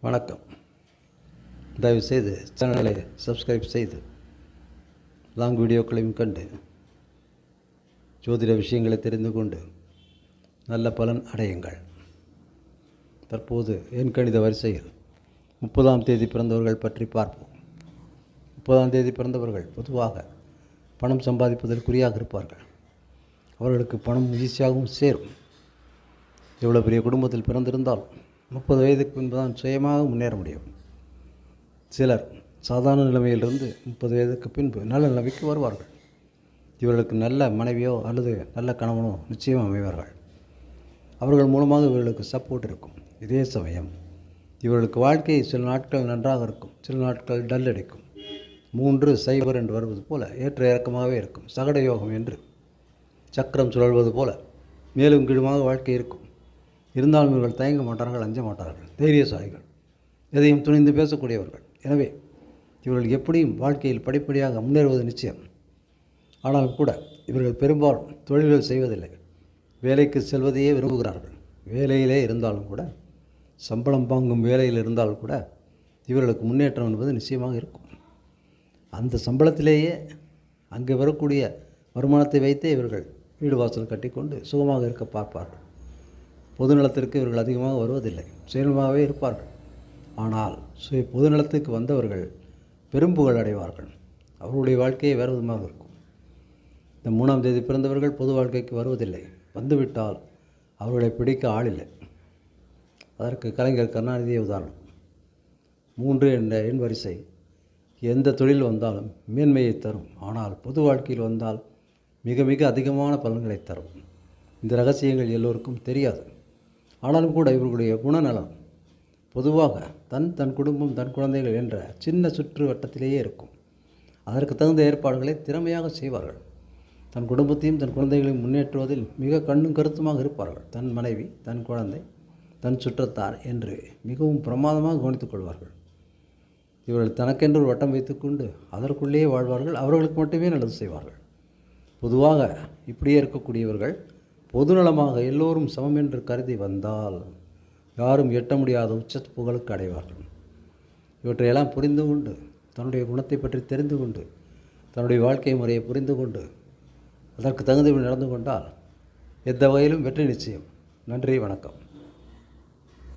வணக்கம். தயவுசெய்து சேனலை சப்ஸ்கிரைப் செய்து லாங் வீடியோக்களையும் கண்டு ஜோதிட விஷயங்களை தெரிந்து கொண்டு நல்ல பலன் அடையுங்கள். தற்போது என் கணித வரிசையில் 30ஆம் தேதி பிறந்தவர்கள் பற்றி பார்ப்போம். 30ஆம் தேதி பிறந்தவர்கள் பொதுவாக பணம் சம்பாதிப்பதில் குறியாக இருப்பார்கள். அவர்களுக்கு பணம் ஈஸியாகவும் சேரும். எவ்வளோ பெரிய குடும்பத்தில் பிறந்திருந்தாலும் 30 வயதுக்கு பின்பு தான் சுயமாக முன்னேற முடியும். சிலர் சாதாரண நிலைமையிலிருந்து 30 வயதுக்கு பின்பு நல்ல நிலைமைக்கு வருவார்கள். இவர்களுக்கு நல்ல மனைவியோ அல்லது நல்ல கணவனோ நிச்சயம் அமைவார்கள். அவர்கள் மூலமாக இவர்களுக்கு சப்போர்ட் இருக்கும். இதே சமயம் இவர்களுக்கு வாழ்க்கை சில நாட்கள் நன்றாக இருக்கும், சில நாட்கள் டல் அடிக்கும். 3-0 என்று வருவது போல ஏற்ற இறக்கமாகவே இருக்கும். சகட யோகம் என்று சக்கரம் சுழல்வது போல மேலும் கீழுமாக வாழ்க்கை இருக்கும். இருந்தாலும் இவர்கள் தயங்க மாட்டார்கள், அஞ்ச மாட்டார்கள், தைரியசாலிகள், எதையும் துணிந்து பேசக்கூடியவர்கள். எனவே இவர்கள் எப்படியும் வாழ்க்கையில் படிப்படியாக முன்னேறுவது நிச்சயம். ஆனால் கூட இவர்கள் பெரும்பாலும் தொழில்கள் செய்வதில்லை, வேலைக்கு செல்வதையே விரும்புகிறார்கள். வேலையிலே இருந்தாலும் கூட, சம்பளம் வாங்கும் வேலையில் இருந்தாலும் கூட இவர்களுக்கு முன்னேற்றம் என்பது நிச்சயமாக இருக்கும். அந்த சம்பளத்திலேயே அங்கே வரக்கூடிய வருமானத்தை வைத்தே இவர்கள் வீடு வாசல் கட்டிக்கொண்டு சுகமாக இருக்க பார்ப்பார்கள். பொதுநலத்திற்கு இவர்கள் அதிகமாக வருவதில்லை, சுயநலமாகவே இருப்பார்கள். ஆனால் பொதுநலத்துக்கு வந்தவர்கள் பெரும்புகழ் அடைவார்கள். அவர்களுடைய வாழ்க்கையை வேறு விதமாக இருக்கும். இந்த 3ஆம் தேதி பிறந்தவர்கள் பொது வாழ்க்கைக்கு வருவதில்லை. வந்துவிட்டால் அவர்களை பிடிக்க ஆள் இல்லை. அதற்கு கலைஞர் கருணாநிதியே உதாரணம். 3 என்ற எண் வரிசை எந்த தொழில் வந்தாலும் மேன்மையை தரும். ஆனால் பொது வாழ்க்கையில் வந்தால் மிக மிக அதிகமான பலன்களை தரும். இந்த ரகசியங்கள் எல்லோருக்கும் தெரியாது. ஆனாலும் கூட இவர்களுடைய குணநலம் பொதுவாக தன் குடும்பம், தன் குழந்தைகள் என்ற சின்ன சுற்று வட்டத்திலேயே இருக்கும். அதற்கு தகுந்த ஏற்பாடுகளை திறமையாக செய்வார்கள். தன் குடும்பத்தையும் தன் குழந்தைகளையும் முன்னேற்றுவதில் மிக கண்ணும் கருத்துமாக இருப்பார்கள். தன் மனைவி, தன் குழந்தை, தன் சுற்றத்தார் என்று மிகவும் பிரமாதமாக கவனித்துக் கொள்வார்கள். இவர்கள் தனக்கென்று ஒரு வட்டம் வைத்துக்கொண்டு அதற்குள்ளேயே வாழ்வார்கள். அவர்களுக்கு மட்டுமே நல்லது செய்வார்கள். பொதுவாக இப்படியே இருக்கக்கூடியவர்கள் பொதுநலமாக எல்லோரும் சமம் என்று கருதி வந்தால் யாரும் எட்ட முடியாத உச்ச புகழுக்கு அடைவார்கள். இவற்றையெல்லாம் புரிந்து கொண்டு, தன்னுடைய குணத்தை பற்றி தெரிந்து கொண்டு, தன்னுடைய வாழ்க்கை முறையை புரிந்து கொண்டு அதற்கு தகுந்தபடி நடந்து கொண்டால் எந்த வகையிலும் வெற்றி நிச்சயம். நன்றி, வணக்கம்.